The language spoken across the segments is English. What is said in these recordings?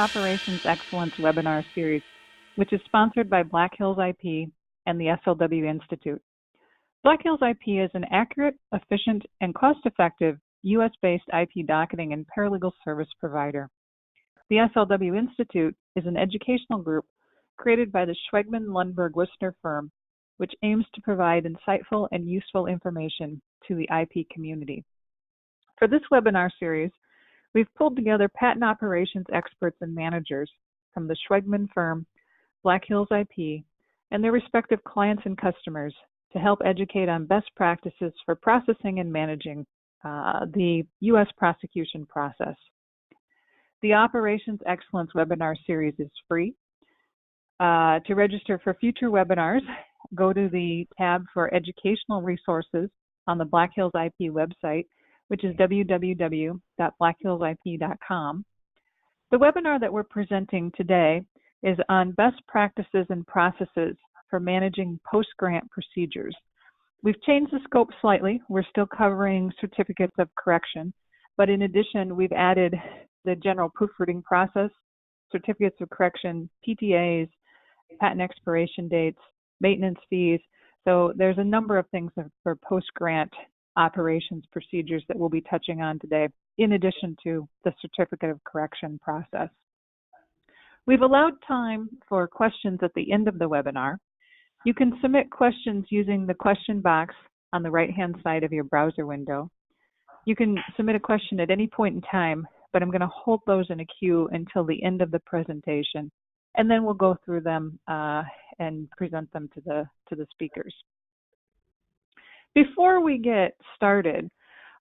Operations Excellence webinar series, which is sponsored by Black Hills IP and the SLW Institute. Black Hills IP is an accurate, efficient, and cost-effective U.S.-based IP docketing and paralegal service provider. The SLW Institute is an educational group created by the Schwegman Lundberg Wissner firm, which aims to provide insightful and useful information to the IP community. For this webinar series, we've pulled together patent operations experts and managers from the Schwegman firm, Black Hills IP, and their respective clients and customers to help educate on best practices for processing and managing the U.S. prosecution process. The Operations Excellence webinar series is free. To register for future webinars, go to the tab for educational resources on the Black Hills IP website, which is www.blackhillsip.com. The webinar that we're presenting today is on best practices and processes for managing post-grant procedures. We've changed the scope slightly. We're still covering certificates of correction, but in addition, we've added the general proofreading process, certificates of correction, PTAs, patent expiration dates, maintenance fees. So there's a number of things for post-grant operations procedures that we'll be touching on today, in addition to the certificate of correction process. We've allowed time for questions at the end of the webinar. You can submit questions using the question box on the right-hand side of your browser window. You can submit a question at any point in time, but I'm going to hold those in a queue until the end of the presentation, and then we'll go through them and present them to the speakers. Before we get started,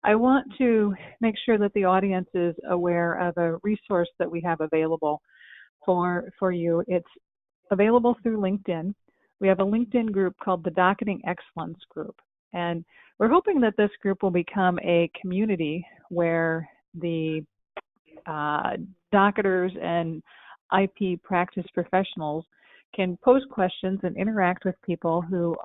I want to make sure that the audience is aware of a resource that we have available for you. It's available through LinkedIn. We have a LinkedIn group called the Docketing Excellence Group, and we're hoping that this group will become a community where the docketers and IP practice professionals can pose questions and interact with people who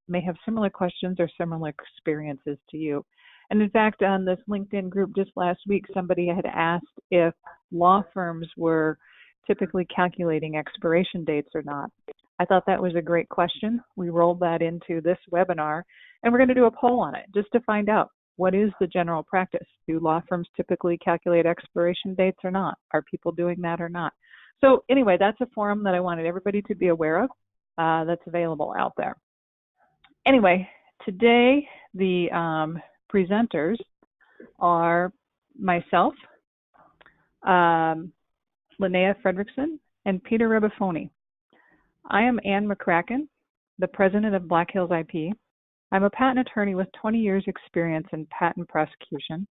may have similar questions or similar experiences to you. And in fact, on this LinkedIn group just last week, somebody had asked if law firms were typically calculating expiration dates or not. I thought that was a great question. We rolled that into this webinar, and we're going to do a poll on it just to find out, what is the general practice? Do law firms typically calculate expiration dates or not? Are people doing that or not? So anyway, that's a forum that I wanted everybody to be aware of that's available out there. Anyway, today the presenters are myself, Linnea Fredrickson, and Peter Ribofoni. I am Ann McCracken, the president of Black Hills IP. I'm a patent attorney with 20 years experience in patent prosecution.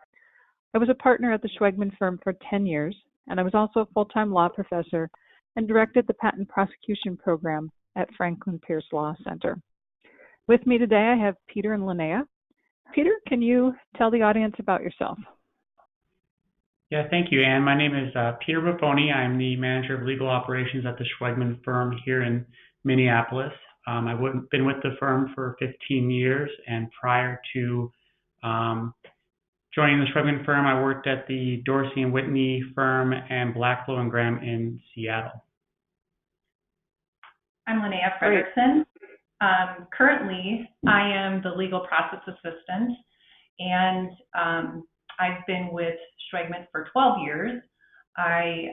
I was a partner at the Schwegman firm for 10 years, and I was also a full-time law professor and directed the patent prosecution program at Franklin Pierce Law Center. With me today, I have Peter and Linnea. Peter, can you tell the audience about yourself? Yeah, thank you, Ann. My name is Peter Ribofoni. I'm the manager of legal operations at the Schwegman firm here in Minneapolis. I've been with the firm for 15 years, and prior to joining the Schwegman firm, I worked at the Dorsey & Whitney firm and Blacklow & Graham in Seattle. I'm Linnea Fredrickson. Currently, I am the legal process assistant, and I've been with Schwegman for 12 years. I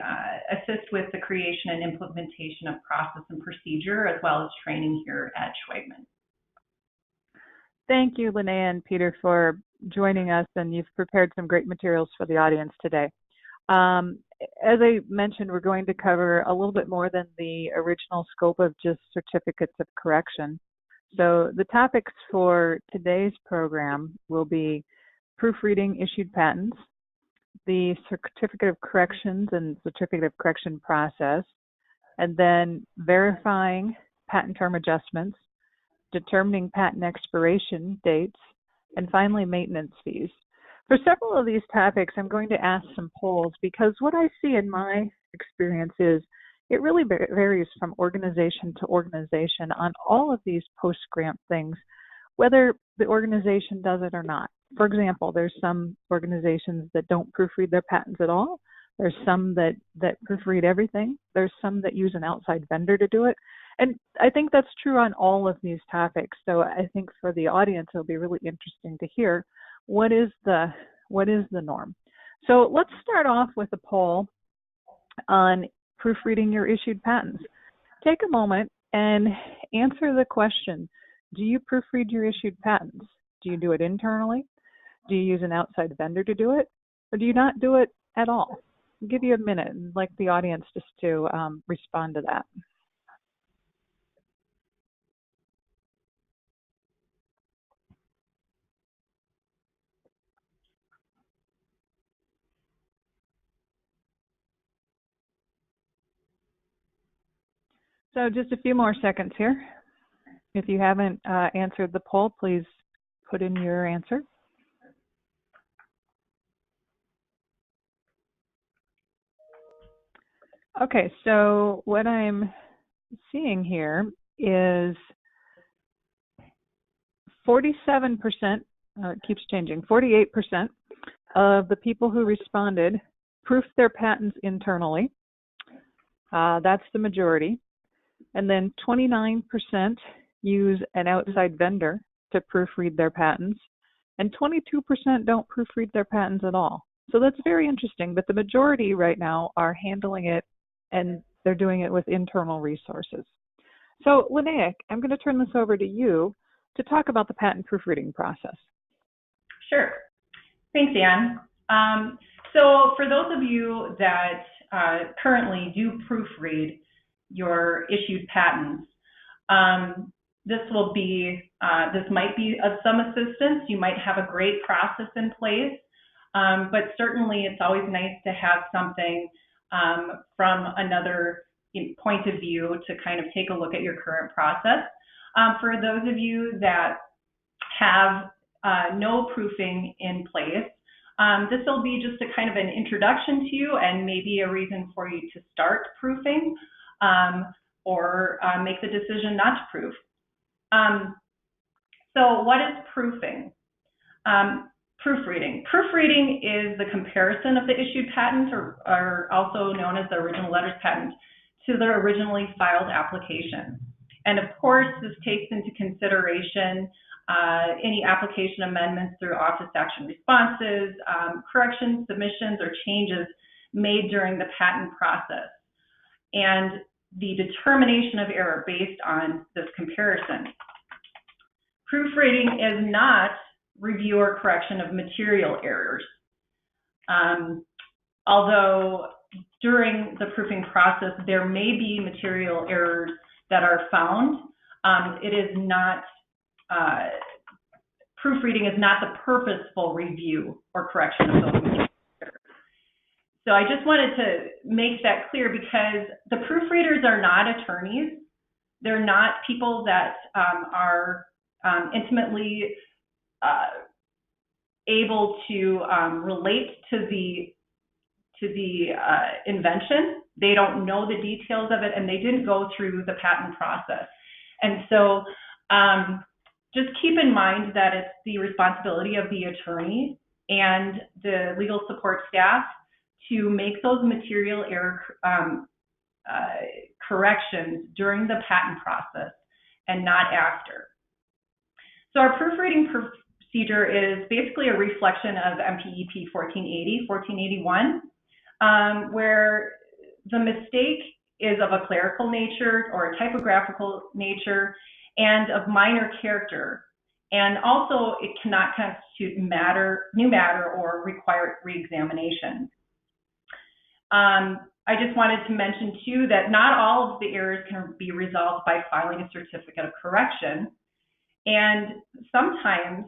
assist with the creation and implementation of process and procedure, as well as training here at Schwegman. Thank you, Linnea and Peter, for joining us, and you've prepared some great materials for the audience today. As I mentioned, we're going to cover a little bit more than the original scope of just certificates of correction. So the topics for today's program will be proofreading issued patents, the certificate of corrections and certificate of correction process, and then verifying patent term adjustments, determining patent expiration dates, and finally maintenance fees. For several of these topics, I'm going to ask some polls because what I see in my experience is it really varies from organization to organization on all of these post-grant things, whether the organization does it or not. For example, there's some organizations that don't proofread their patents at all. There's some that proofread everything. There's some that use an outside vendor to do it. And I think that's true on all of these topics. So I think for the audience, it'll be really interesting to hear what is the norm. So let's start off with a poll on proofreading your issued patents. Take a moment and answer the question, do you proofread your issued patents? Do you do it internally? Do you use an outside vendor to do it? Or do you not do it at all? I'll give you a minute and like the audience just to respond to that. So just a few more seconds here. If you haven't answered the poll, please put in your answer. Okay, so what I'm seeing here is 47%, it keeps changing, 48% of the people who responded proofed their patents internally. That's the majority. And then 29% use an outside vendor to proofread their patents, and 22% don't proofread their patents at all. So that's very interesting, but the majority right now are handling it, and they're doing it with internal resources. So Linnea, I'm going to turn this over to you to talk about the patent proofreading process. Sure. Thanks, Anne. So for those of you that currently do proofread your issued patents, this might be of some assistance. You might have a great process in place, but certainly it's always nice to have something from another point of view to kind of take a look at your current process. For those of you that have no proofing in place, this will be just a kind of an introduction to you and maybe a reason for you to start proofing or make the decision not to proof. So what is proofing? Proofreading. Proofreading is the comparison of the issued patent, or also known as the original letters patent, to the originally filed application. And of course, this takes into consideration any application amendments through office action responses, corrections, submissions, or changes made during the patent process, and the determination of error based on this comparison. Proofreading is not review or correction of material errors. Although during the proofing process, there may be material errors that are found, it is not, proofreading is not the purposeful review or correction of those material errors. So I just wanted to make that clear because the proofreaders are not attorneys. They're not people that are intimately able to relate to the invention. They don't know the details of it, and they didn't go through the patent process. And so just keep in mind that it's the responsibility of the attorney and the legal support staff to make those material error corrections during the patent process and not after. So our proofreading procedure is basically a reflection of MPEP 1481, where the mistake is of a clerical nature or a typographical nature and of minor character. And also it cannot constitute new matter or require re-examination. I just wanted to mention too that not all of the errors can be resolved by filing a certificate of correction. And sometimes,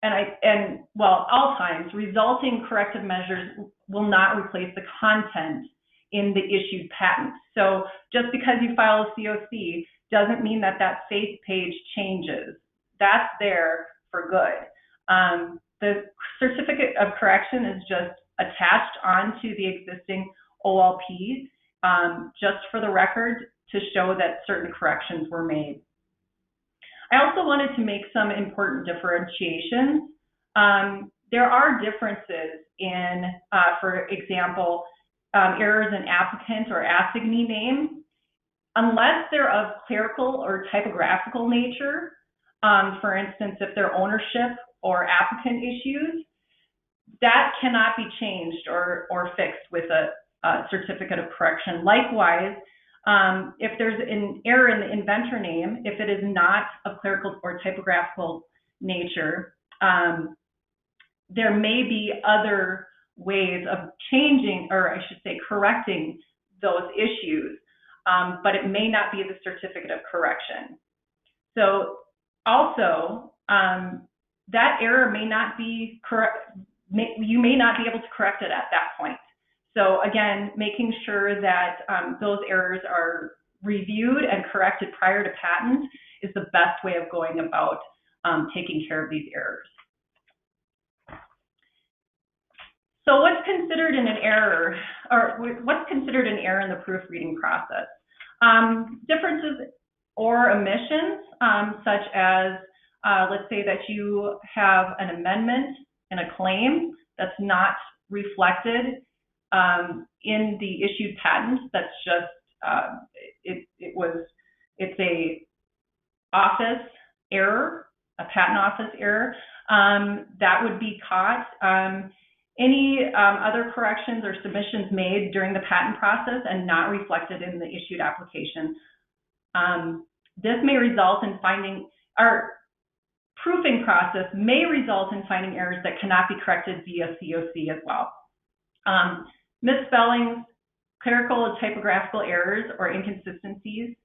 all times, resulting corrective measures will not replace the content in the issued patent. So just because you file a COC doesn't mean that that faith page changes. That's there for good. The certificate of correction is just attached onto the existing OLP, just for the record to show that certain corrections were made. I also wanted to make some important differentiations. There are differences in, for example, errors in applicant or assignee name, unless they're of clerical or typographical nature, for instance, if they're ownership or applicant issues, that cannot be changed or fixed with a certificate of correction. Likewise, if there's an error in the inventor name, if it is not of clerical or typographical nature, there may be other ways of changing, or I should say correcting those issues, but it may not be the certificate of correction. So also, that error may not be correct. You may not be able to correct it at that point. So again, making sure that those errors are reviewed and corrected prior to patent is the best way of going about taking care of these errors. So what's considered an error, or what's considered an error in the proofreading process? Differences or omissions, such as, let's say that you have an amendment in a claim that's not reflected in the issued patent. That's just it's a office error, a patent office error, that would be caught. Any other corrections or submissions made during the patent process and not reflected in the issued application. This may result in finding, our proofing process may result in finding errors that cannot be corrected via COC as well. Misspellings, clerical and typographical errors or inconsistencies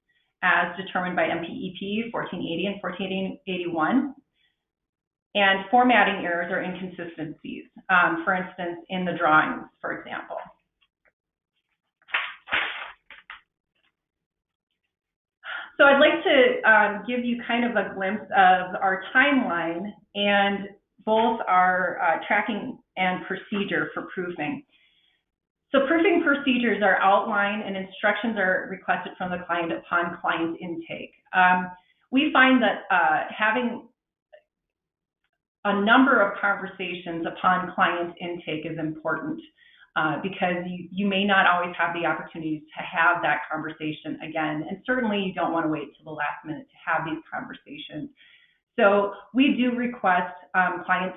as determined by MPEP 1480 and 1481. And formatting errors or inconsistencies, for instance, in the drawings, for example. So I'd like to give you kind of a glimpse of our timeline and both our tracking and procedure for proofing. So proofing procedures are outlined and instructions are requested from the client upon client intake. We find that having a number of conversations upon client intake is important because you may not always have the opportunity to have that conversation again. And certainly you don't want to wait till the last minute to have these conversations. So we do request client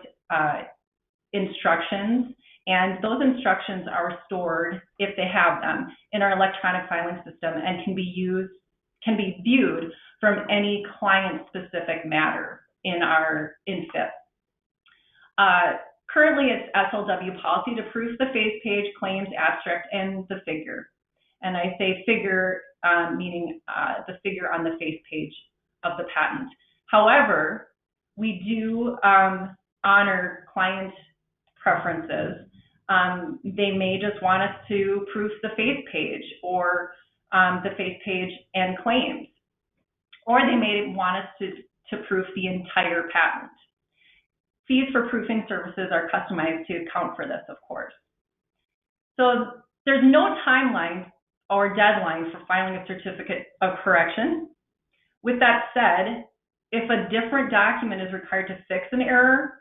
instructions, and those instructions are stored, if they have them, in our electronic filing system and can be viewed from any client-specific matter in our INFIP. Currently, it's SLW policy to proof the face page, claims, abstract, and the figure. And I say figure meaning the figure on the face page of the patent. However, we do honor client preferences. They may just want us to proof the face page or the face page and claims, or they may want us to proof the entire patent. Fees for proofing services are customized to account for this, of course. So there's no timeline or deadline for filing a certificate of correction. With that said, if a different document is required to fix an error,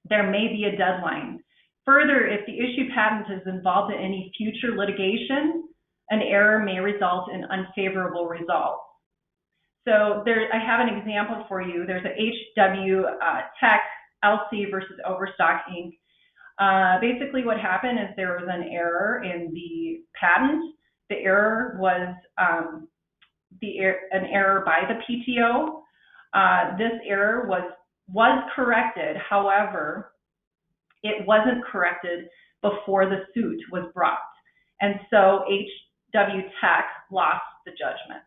there may be a deadline. Further, if the issued patent is involved in any future litigation, an error may result in unfavorable results. So I have an example for you. There's a HW Tech LC versus Overstock Inc. Basically what happened is there was an error in the patent. The error was an error by the PTO. This error was corrected. However, it wasn't corrected before the suit was brought. And so HW Tech lost the judgment.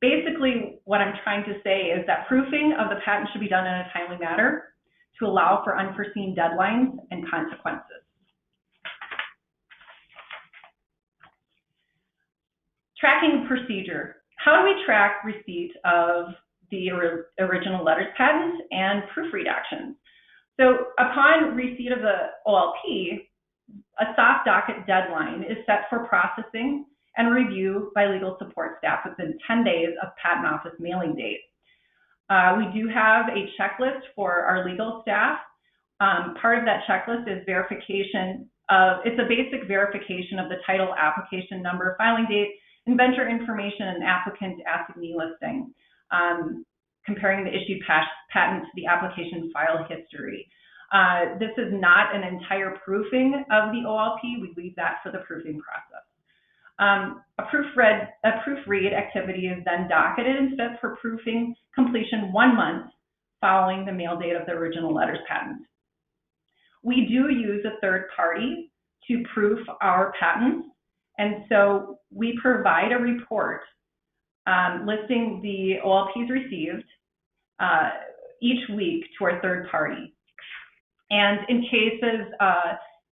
Basically, what I'm trying to say is that proofing of the patent should be done in a timely manner to allow for unforeseen deadlines and consequences. Tracking procedure. How do we track receipt of the original letters patent and proofread actions? So upon receipt of the OLP, a soft docket deadline is set for processing and review by legal support staff within 10 days of patent office mailing date. We do have a checklist for our legal staff. Part of that checklist is verification it's a basic verification of the title, application number, filing date, inventor information, and applicant assignee listing, comparing the issued patent to the application file history. This is not an entire proofing of the OLP. We leave that for the proofing process. A proofread activity is then docketed and set for proofing completion 1 month following the mail date of the original letters patent. We do use a third party to proof our patents, and so we provide a report listing the OLPs received each week to our third party. And in cases,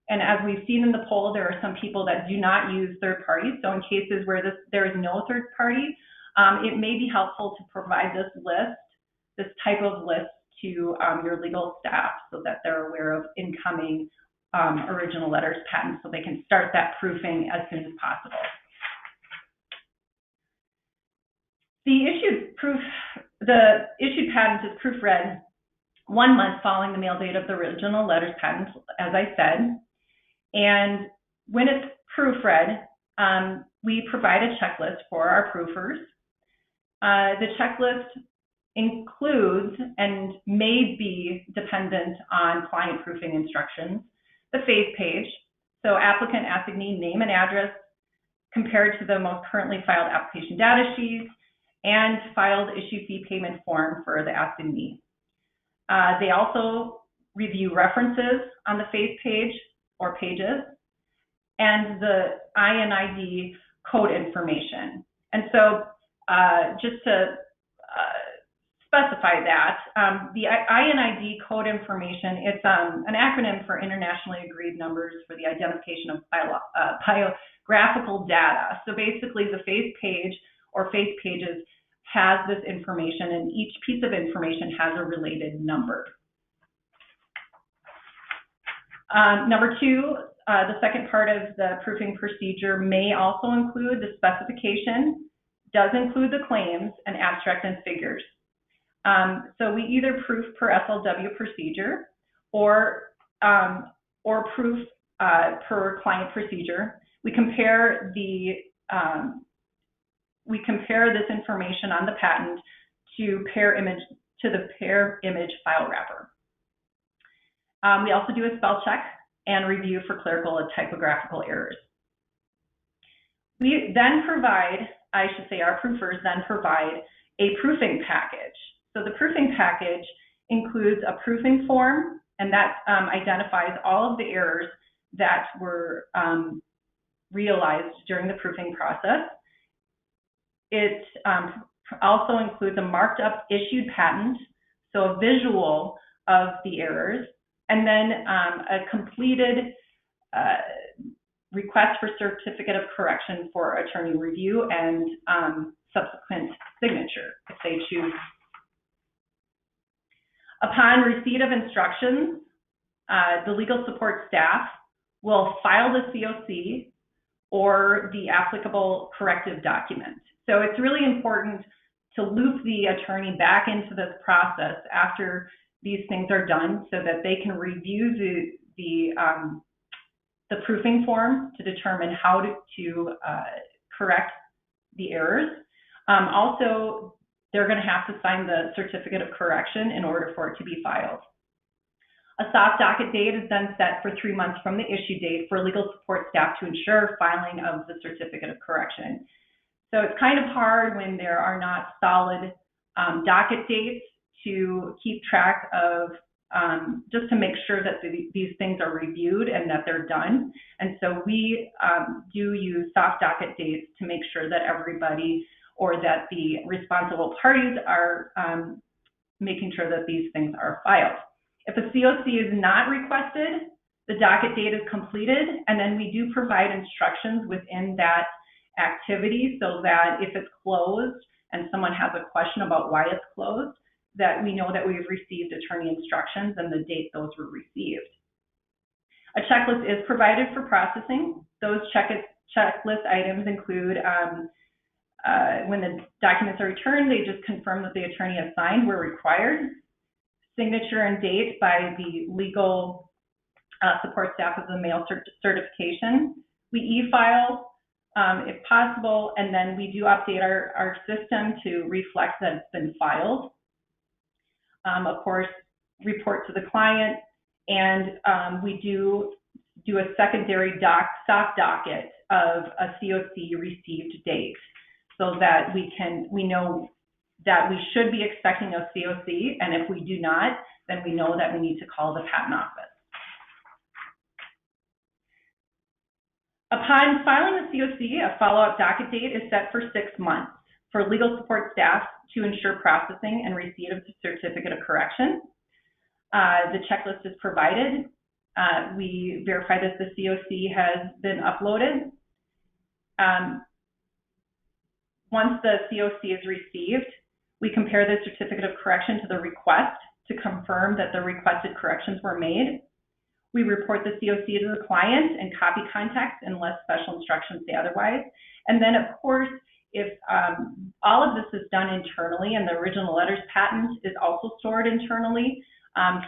and as we've seen in the poll, there are some people that do not use third parties. So in cases where there is no third party, it may be helpful to provide this type of list to your legal staff so that they're aware of incoming original letters patents so they can start that proofing as soon as possible. The issued patent is proofread 1 month following the mail date of the original letters patent, as I said. And when it's proofread, we provide a checklist for our proofers. The checklist includes and may be dependent on client proofing instructions, the phase page, so applicant assignee name and address compared to the most currently filed application data sheets, and filed issue fee payment form for the assignee. They also review references on the phase page or pages and the INID code information. And so just to specify that, the INID code information, it's an acronym for Internationally Agreed Numbers for the Identification of Biographical Data. So basically the phase page or phase pages has this information, and each piece of information has a related number. Number two, the second part of the proofing procedure may also include the specification, does include the claims and abstract and figures. So we either proof per SLW procedure or proof per client procedure. We compare this information on the patent to the pair image file wrapper. We also do a spell check and review for clerical and typographical errors. We then provide, our proofers then provide a proofing package. So the proofing package includes a proofing form, and that identifies all of the errors that were realized during the proofing process. It also includes a marked up issued patent, so a visual of the errors, and then a completed request for certificate of correction for attorney review and subsequent signature if they choose. Upon receipt of instructions, the legal support staff will file the COC or the applicable corrective document. So it's really important to loop the attorney back into this process after these things are done so that they can review the proofing form to determine how to correct the errors. Also, they're going to have to sign the certificate of correction in order for it to be filed. A soft docket date is then set for 3 months from the issue date for legal support staff to ensure filing of the certificate of correction. So it's kind of hard when there are not solid docket dates to keep track of, just to make sure that these things are reviewed and that they're done. And so we do use soft docket dates to make sure that everybody or that the responsible parties are making sure that these things are filed. If a COC is not requested, the docket date is completed, and then we do provide instructions within that activity so that if it's closed and someone has a question about why it's closed, that we know that we've received attorney instructions and the date those were received. A checklist is provided for processing. Those checklist items include when the documents are returned, they just confirm that the attorney has signed where required, signature and date by the legal support staff of the mail certification. We e-file if possible, and then we do update our system to reflect that it's been filed. Of course, report to the client, and we do a secondary soft docket of a COC received date, so that we know that we should be expecting a COC, and if we do not, then we know that we need to call the patent office. Upon filing the COC, a follow-up docket date is set for 6 months for legal support staff to ensure processing and receipt of the certificate of correction. The checklist is provided. We verify that the COC has been uploaded. Once the COC is received, we compare the certificate of correction to the request to confirm that the requested corrections were made. We report the COC to the client and copy context unless special instructions say otherwise. And then, of course, if all of this is done internally and the original letters patent is also stored internally,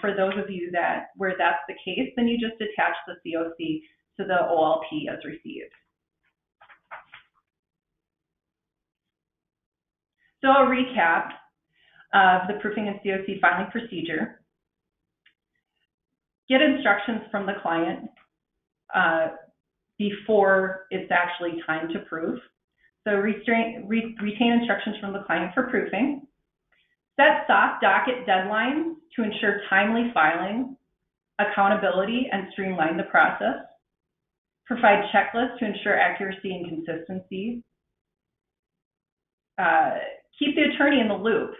for those of you where that's the case, then you just attach the COC to the OLP as received. So a recap of the proofing and COC filing procedure. Get instructions from the client before it's actually time to proof. So retain instructions from the client for proofing. Set soft docket deadlines to ensure timely filing, accountability, and streamline the process. Provide checklists to ensure accuracy and consistency. Keep the attorney in the loop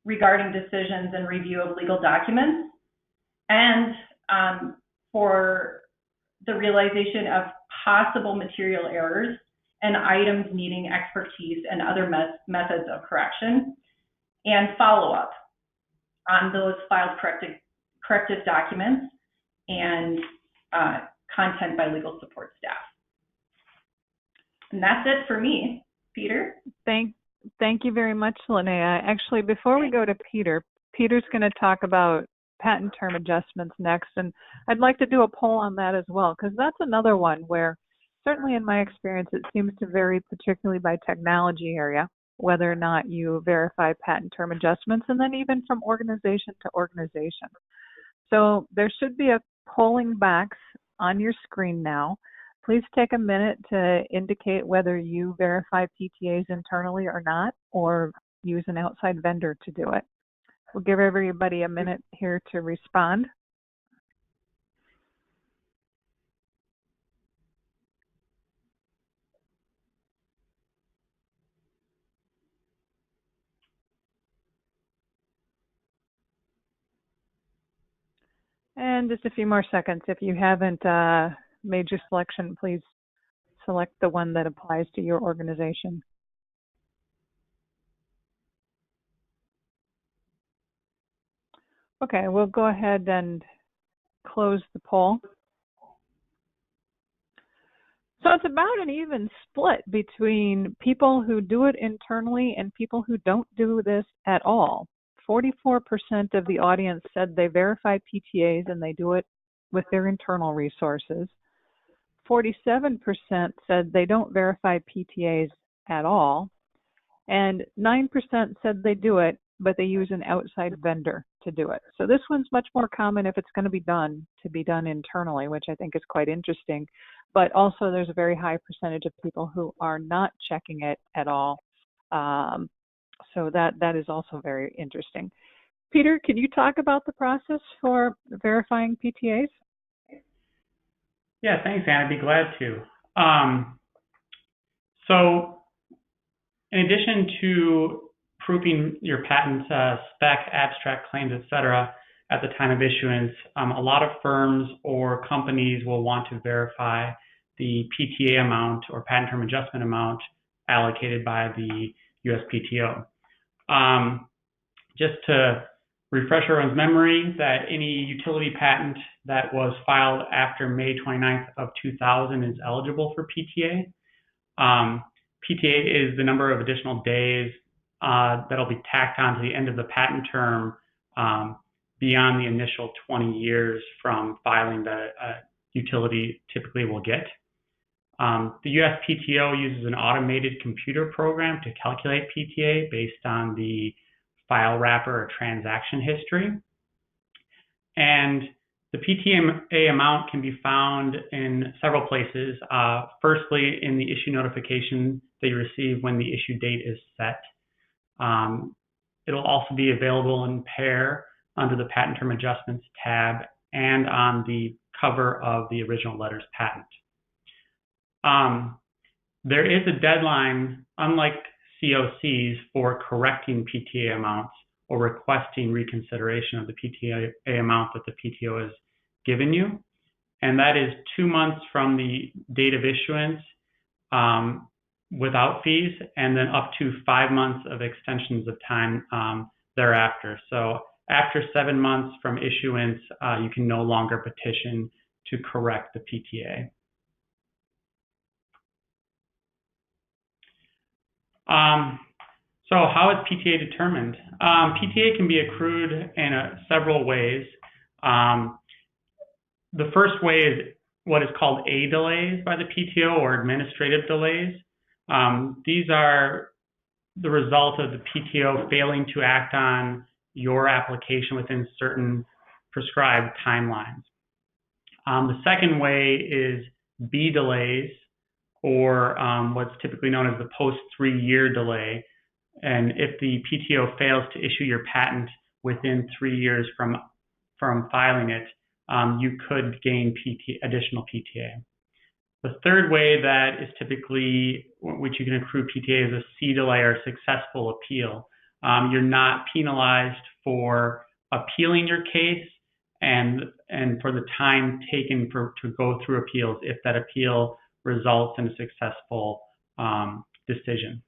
regarding decisions and review of legal documents, and for the realization of possible material errors and items needing expertise and other methods of correction, and follow up on those filed corrective documents and content by legal support staff. And that's it for me. Peter? Thank you very much, Linnea. Actually, before we go to Peter, Peter's going to talk about patent term adjustments next, and I'd like to do a poll on that as well, because that's another one where, certainly in my experience, it seems to vary particularly by technology area, whether or not you verify patent term adjustments, and then even from organization to organization. So there should be a polling box on your screen now. Please take a minute to indicate whether you verify PTAs internally or not, or use an outside vendor to do it. We'll give everybody a minute here to respond. And just a few more seconds. If you haven't made your selection, please select the one that applies to your organization. Okay, we'll go ahead and close the poll. So it's about an even split between people who do it internally and people who don't do this at all. 44% of the audience said they verify PTAs and they do it with their internal resources. 47% said they don't verify PTAs at all. And 9% said they do it, but they use an outside vendor to do it. So this one's much more common if it's going to be done internally, which I think is quite interesting. But also there's a very high percentage of people who are not checking it at all. So that is also very interesting. Peter, can you talk about the process for verifying PTAs? Yeah, thanks, Anne. I'd be glad to. So in addition to proofing your patent spec, abstract claims, etc., at the time of issuance, a lot of firms or companies will want to verify the PTA amount or patent term adjustment amount allocated by the USPTO. Just to refresh everyone's memory, that any utility patent that was filed after May 29th of 2000 is eligible for PTA. PTA is the number of additional days that'll be tacked on to the end of the patent term beyond the initial 20 years from filing that a utility typically will get. The USPTO uses an automated computer program to calculate PTA based on the file wrapper or transaction history. And the PTA amount can be found in several places. Firstly, in the issue notification that you receive when the issue date is set. It'll also be available in PAIR under the Patent Term Adjustments tab and on the cover of the original letters patent. There is a deadline, unlike COCs, for correcting PTA amounts or requesting reconsideration of the PTA amount that the PTO has given you. And that is 2 months from the date of issuance without fees, and then up to 5 months of extensions of time thereafter. So after 7 months from issuance, you can no longer petition to correct the PTA. So how is PTA determined? PTA can be accrued in several ways. The first way is what is called A delays by the PTO, or administrative delays. These are the result of the PTO failing to act on your application within certain prescribed timelines. The second way is B delays, or what's typically known as the post 3-year delay. And if the PTO fails to issue your patent within 3 years from filing it, you could gain additional PTA. The third way that is typically, which you can accrue PTA, is a C delay or successful appeal. You're not penalized for appealing your case and for the time taken to go through appeals if that appeal results in a successful decision.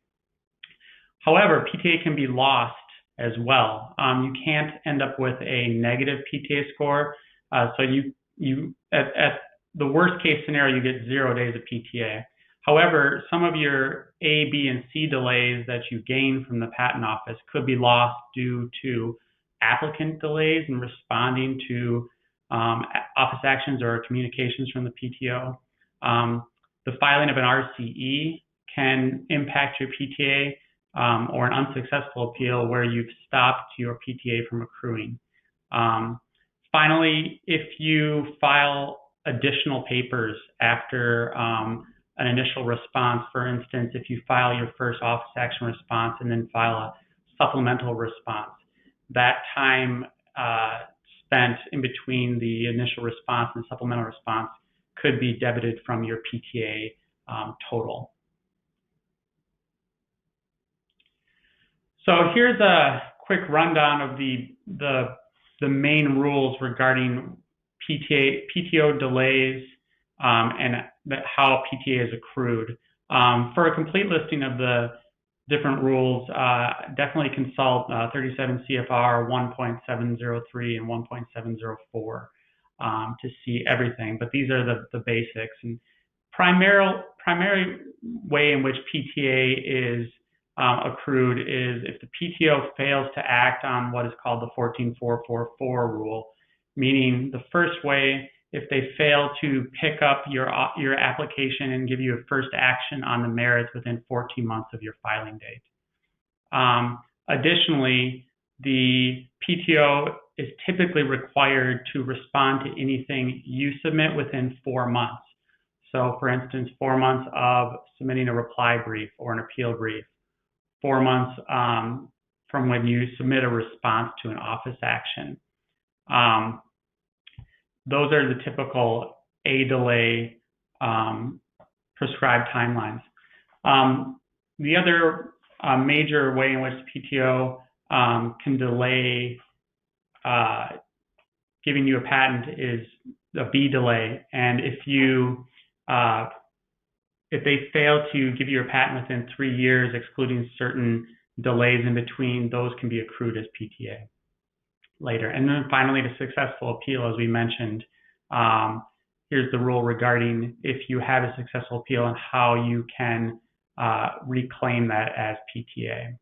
However, PTA can be lost as well. You can't end up with a negative PTA score. So at the worst case scenario, you get 0 days of PTA. However, some of your A, B, and C delays that you gain from the patent office could be lost due to applicant delays in responding to office actions or communications from the PTO. The filing of an RCE can impact your PTA, or an unsuccessful appeal where you've stopped your PTA from accruing. Finally, if you file additional papers after an initial response, for instance, if you file your first office action response and then file a supplemental response, that time spent in between the initial response and supplemental response could be debited from your PTA total. So here's a quick rundown of the main rules regarding PTO delays and how PTA is accrued. For a complete listing of the different rules, definitely consult 37 CFR 1.703 and 1.704 to see everything. But these are the basics. And primary way in which PTA is accrued is if the PTO fails to act on what is called the 14444 rule, meaning the first way, if they fail to pick up your application and give you a first action on the merits within 14 months of your filing date. Additionally, the PTO is typically required to respond to anything you submit within 4 months. So for instance, 4 months of submitting a reply brief or an appeal brief, 4 months from when you submit a response to an office action. Those are the typical A delay prescribed timelines. The other major way in which the PTO can delay giving you a patent is a B delay. And if they fail to give you a patent within 3 years, excluding certain delays in between, those can be accrued as PTA later. And then finally, the successful appeal, as we mentioned, here's the rule regarding if you have a successful appeal and how you can reclaim that as PTA.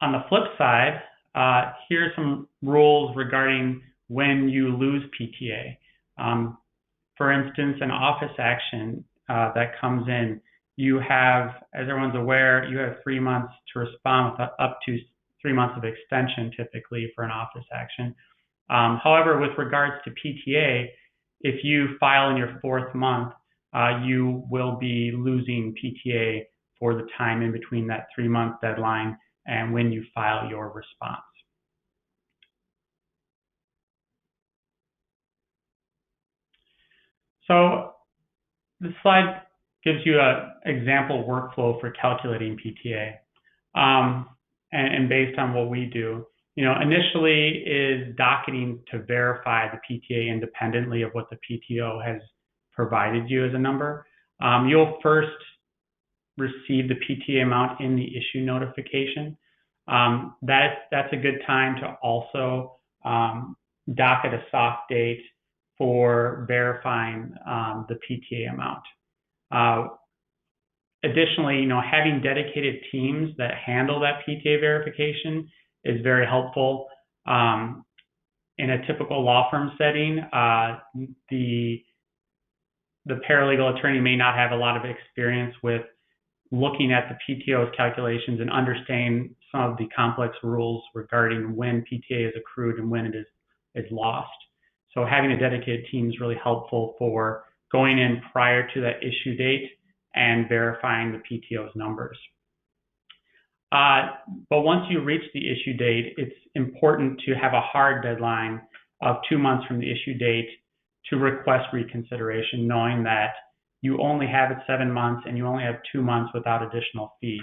on the flip side, here are some rules regarding when you lose PTA. For instance, an office action that comes in, you have, as everyone's aware, you have 3 months to respond with up to 3 months of extension typically for an office action. However, with regards to PTA, if you file in your 4th month, you will be losing PTA for the time in between that 3-month deadline and when you file your response. So this slide gives you an example workflow for calculating PTA. And based on what we do, initially is docketing to verify the PTA independently of what the PTO has provided you as a number. You'll first receive the PTA amount in the issue notification. That's a good time to also docket a soft date for verifying the PTA amount. Additionally, having dedicated teams that handle that PTA verification is very helpful. In a typical law firm setting, the paralegal attorney may not have a lot of experience with looking at the PTO's calculations and understanding some of the complex rules regarding when PTA is accrued and when it is lost. So having a dedicated team is really helpful for going in prior to that issue date and verifying the PTO's numbers. But once you reach the issue date, it's important to have a hard deadline of 2 months from the issue date to request reconsideration, knowing that you only have it 7 months and you only have 2 months without additional fees.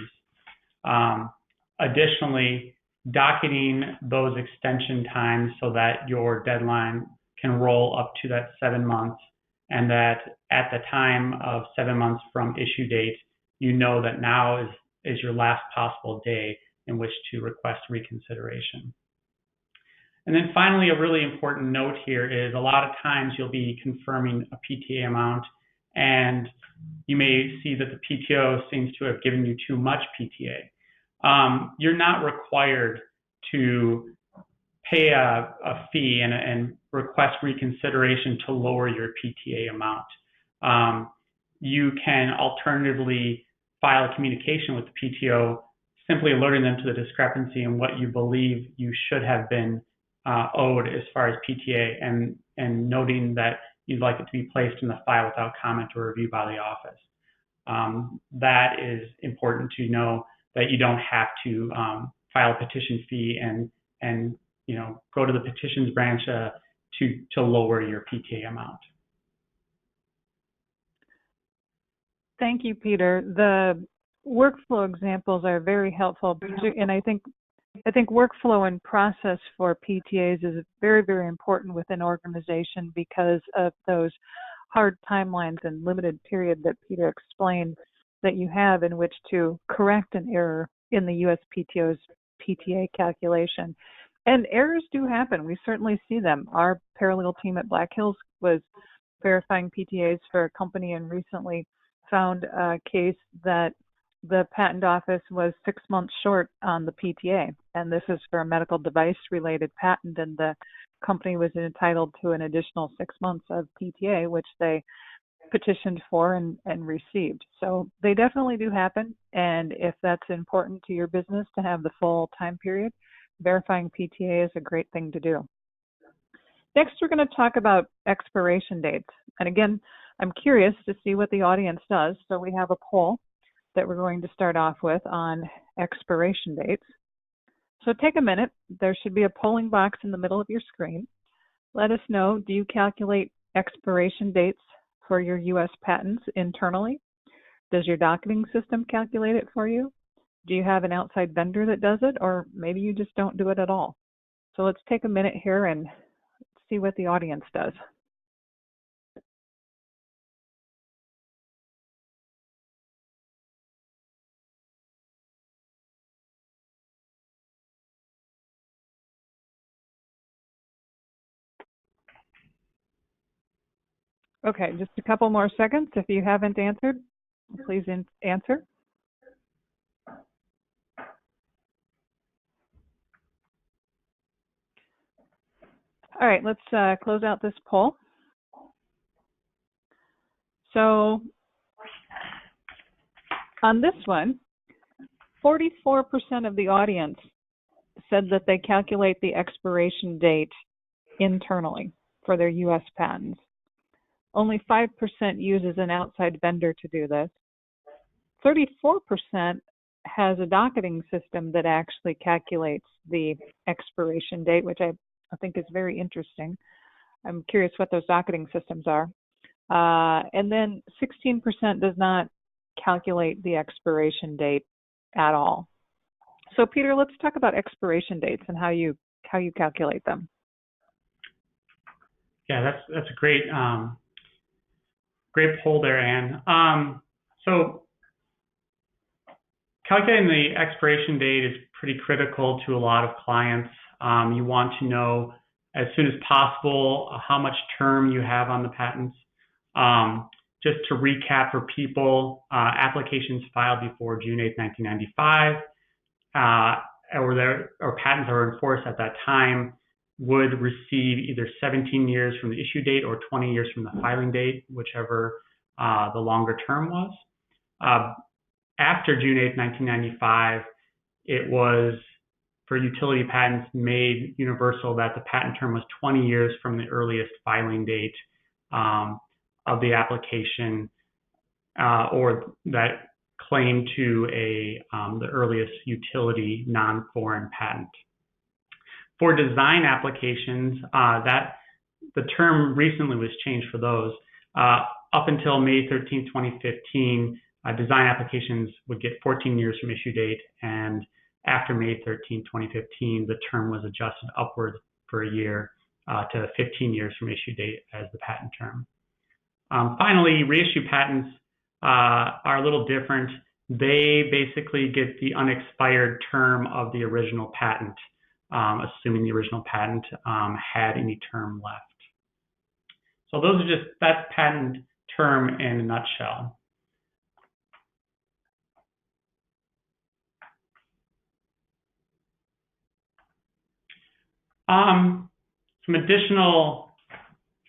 Additionally, docketing those extension times so that your deadline can roll up to that 7 months, and that at the time of 7 months from issue date, you know that now is your last possible day in which to request reconsideration. And then finally, a really important note here is a lot of times you'll be confirming a PTA amount and you may see that the PTO seems to have given you too much PTA. You're not required to pay a fee and request reconsideration to lower your PTA amount. You can alternatively file a communication with the PTO, simply alerting them to the discrepancy in what you believe you should have been owed as far as PTA, and noting that you'd like it to be placed in the file without comment or review by the office. That is important to know, that you don't have to file a petition fee and go to the petitions branch to lower your PTA amount. Thank you, Peter. The workflow examples are very helpful, and I think workflow and process for PTAs is very, very important with an organization because of those hard timelines and limited period that Peter explained that you have in which to correct an error in the USPTO's PTA calculation. And errors do happen. We certainly see them. Our paralegal team at Black Hills was verifying PTAs for a company and recently found a case that the patent office was 6 months short on the PTA. And this is for a medical device related patent, and the company was entitled to an additional 6 months of PTA, which they petitioned for and received. So they definitely do happen. And if that's important to your business to have the full time period, verifying PTA is a great thing to do. Next, we're going to talk about expiration dates. And again, I'm curious to see what the audience does. So we have a poll that we're going to start off with on expiration dates. So take a minute. There should be a polling box in the middle of your screen. Let us know, do you calculate expiration dates for your U.S. patents internally? Does your docketing system calculate it for you? Do you have an outside vendor that does it, or maybe you just don't do it at all? So let's take a minute here and see what the audience does. Okay, just a couple more seconds. If you haven't answered, please answer. All right, let's close out this poll. So on this one, 44% of the audience said that they calculate the expiration date internally for their U.S. patents. Only 5% uses an outside vendor to do this. 34% has a docketing system that actually calculates the expiration date, which I think is very interesting. I'm curious what those docketing systems are. And then 16% does not calculate the expiration date at all. So Peter, let's talk about expiration dates and how you calculate them. Yeah, that's a great poll there, Anne. So calculating the expiration date is pretty critical to a lot of clients. You want to know as soon as possible how much term you have on the patents. Just to recap for people, applications filed before June 8, 1995, or patents that were enforced at that time would receive either 17 years from the issue date or 20 years from the filing date, whichever the longer term was. After June 8, 1995, it was, for utility patents, made universal that the patent term was 20 years from the earliest filing date of the application or that claim to the earliest utility non-foreign patent. For design applications, the term recently was changed for those. Up until May 13, 2015, design applications would get 14 years from issue date, and after May 13, 2015, the term was adjusted upward for a year to 15 years from issue date as the patent term. Finally, reissue patents are a little different. They basically get the unexpired term of the original patent, assuming the original patent had any term left. So that's patent term in a nutshell. Some additional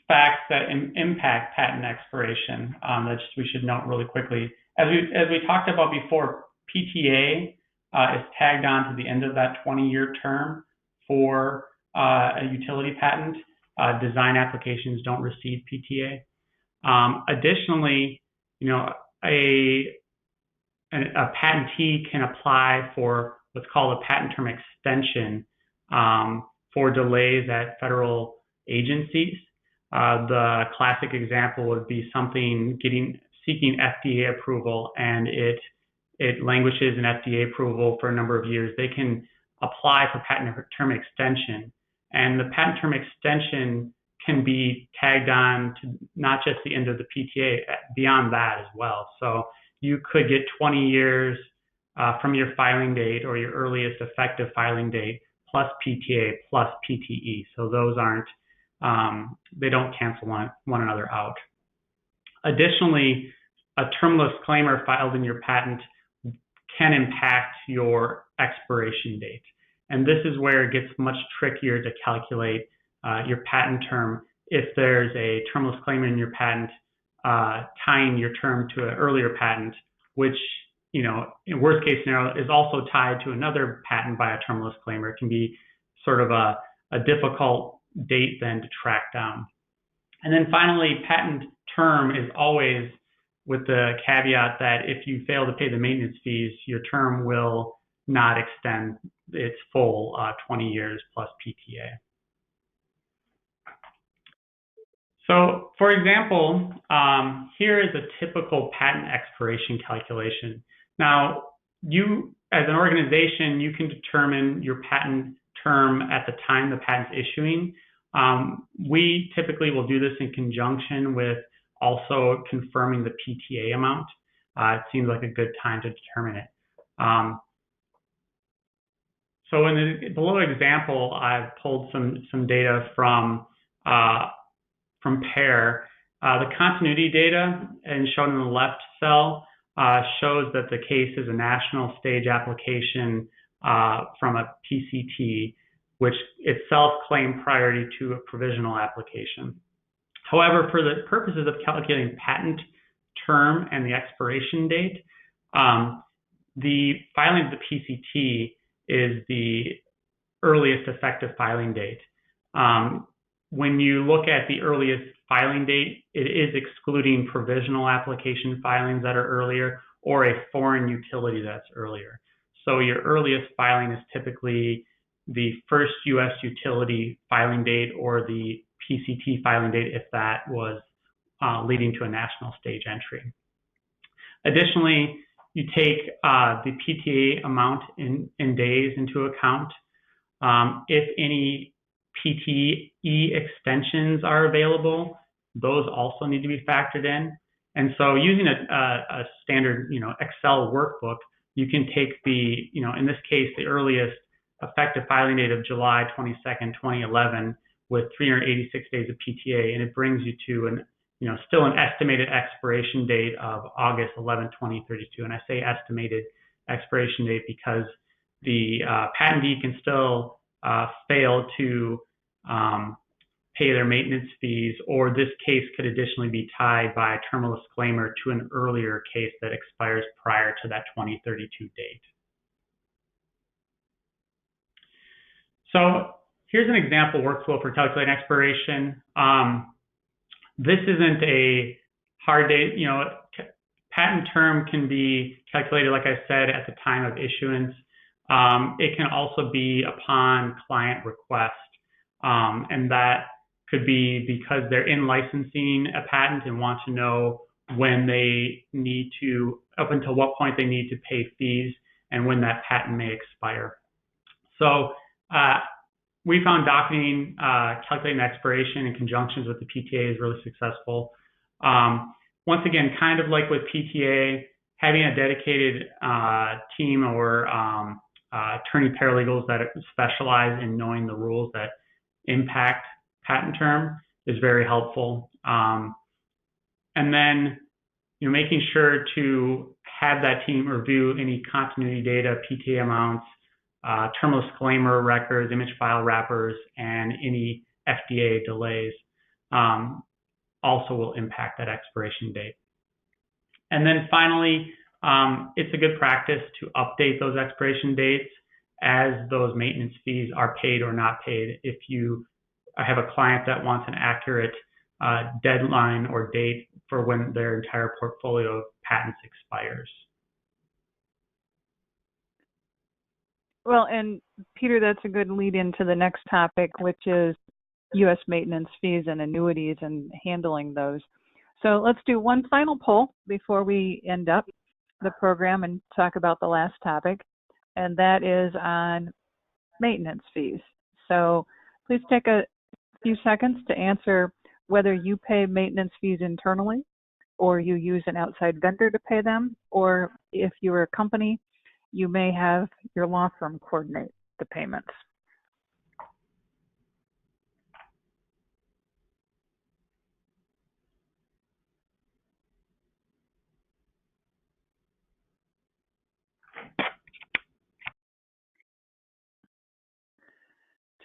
facts that impact patent expiration that we should note really quickly. As we talked about before, PTA is tagged on to the end of that 20-year term for a utility patent. Design applications don't receive PTA. Additionally, a patentee can apply for what's called a patent term extension for delays at federal agencies. The classic example would be something seeking FDA approval, and it languishes in FDA approval for a number of years. They can apply for patent term extension, and the patent term extension can be tagged on to not just the end of the PTA, beyond that as well. So you could get 20 years from your filing date or your earliest effective filing date plus PTA plus PTE. So those they don't cancel one another out. Additionally, a termless claimer filed in your patent can impact your expiration date. And this is where it gets much trickier to calculate your patent term. If there's a termless claimer in your patent tying your term to an earlier patent, which, in worst case scenario, is also tied to another patent by a termless claimer, it can be sort of a difficult date then to track down. And then finally, patent term is always with the caveat that if you fail to pay the maintenance fees, your term will not extend its full 20 years plus PTA. So, for example, here is a typical patent expiration calculation. Now, you, as an organization, you can determine your patent term at the time the patent's issuing. We typically will do this in conjunction with also confirming the PTA amount. It seems like a good time to determine it. So in the below example, I've pulled some data from PAIR. The continuity data, and shown in the left cell, shows that the case is a national stage application from a PCT. which itself claimed priority to a provisional application. However, for the purposes of calculating patent term and the expiration date, the filing of the PCT is the earliest effective filing date. When you look at the earliest filing date, it is excluding provisional application filings that are earlier or a foreign utility that's earlier. So your earliest filing is typically the first U.S. utility filing date or the PCT filing date if that was leading to a national stage entry. Additionally, you take the PTA amount in days into account. If any PTE extensions are available, those also need to be factored in. And so using a standard, Excel workbook, you can take the, in this case, the earliest effective filing date of July 22nd, 2011 with 386 days of PTA, and it brings you to still an estimated expiration date of August 11, 2032. And I say estimated expiration date because the patentee can still fail to pay their maintenance fees, or this case could additionally be tied by a terminal disclaimer to an earlier case that expires prior to that 2032 date. So here's an example workflow for calculating expiration. This isn't a hard date. Patent term can be calculated, like I said, at the time of issuance. It can also be upon client request, and that could be because they're in licensing a patent and want to know when they need to, up until what point they need to pay fees and when that patent may expire. So we found docketing, calculating expiration in conjunctions with the PTA is really successful. Once again, kind of like with PTA, having a dedicated team or attorney paralegals that specialize in knowing the rules that impact patent term is very helpful. And then, making sure to have that team review any continuity data, PTA amounts, terminal disclaimer records, image file wrappers, and any FDA delays also will impact that expiration date. And then finally, it's a good practice to update those expiration dates as those maintenance fees are paid or not paid. If you have a client that wants an accurate deadline or date for when their entire portfolio of patents expires. Well, and Peter, that's a good lead into the next topic, which is U.S. maintenance fees and annuities and handling those. So let's do one final poll before we end up the program and talk about the last topic, and that is on maintenance fees. So please take a few seconds to answer whether you pay maintenance fees internally or you use an outside vendor to pay them, or if you're a company, you may have your law firm coordinate the payments.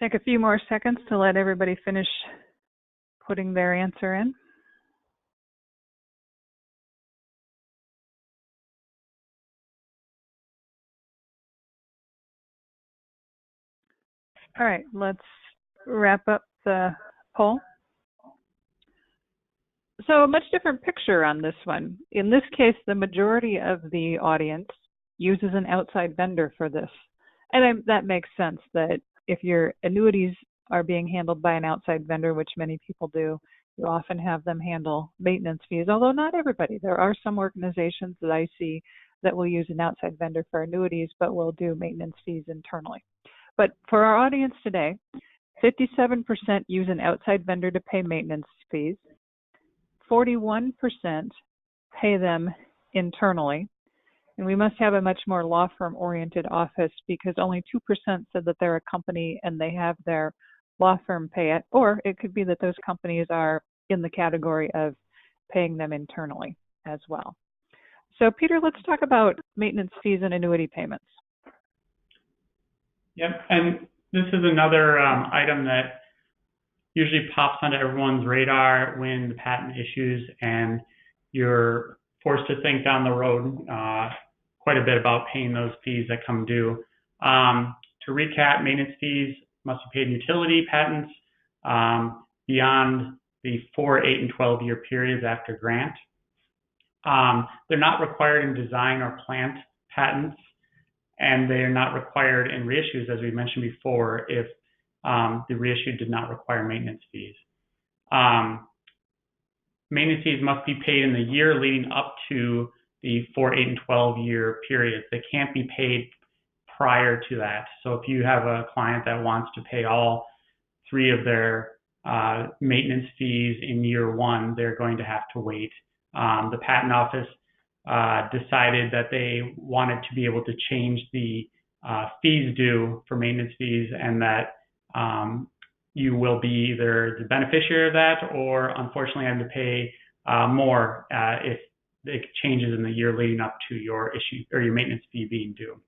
Take a few more seconds to let everybody finish putting their answer in. All right, let's wrap up the poll. So a much different picture on this one. In this case, the majority of the audience uses an outside vendor for this. And that makes sense that if your annuities are being handled by an outside vendor, which many people do, you often have them handle maintenance fees, although not everybody. There are some organizations that I see that will use an outside vendor for annuities, but will do maintenance fees internally. But for our audience today, 57% use an outside vendor to pay maintenance fees. 41% pay them internally. And we must have a much more law firm oriented office because only 2% said that they're a company and they have their law firm pay it, or it could be that those companies are in the category of paying them internally as well. So Peter, let's talk about maintenance fees and annuity payments. Yep, and this is another item that usually pops onto everyone's radar when the patent issues and you're forced to think down the road quite a bit about paying those fees that come due. To recap, maintenance fees must be paid in utility patents beyond the 4, 8, and 12-year periods after grant. They're not required in design or plant patents, and they are not required in reissues, as we mentioned before, if the reissue did not require maintenance fees. Maintenance fees must be paid in the year leading up to the 4, 8, and 12-year periods. They can't be paid prior to that. So if you have a client that wants to pay all 3 of their maintenance fees in year 1, they're going to have to wait. The Patent Office decided that they wanted to be able to change the fees due for maintenance fees, and that you will be either the beneficiary of that or unfortunately have to pay more if it changes in the year leading up to your issue or your maintenance fee being due.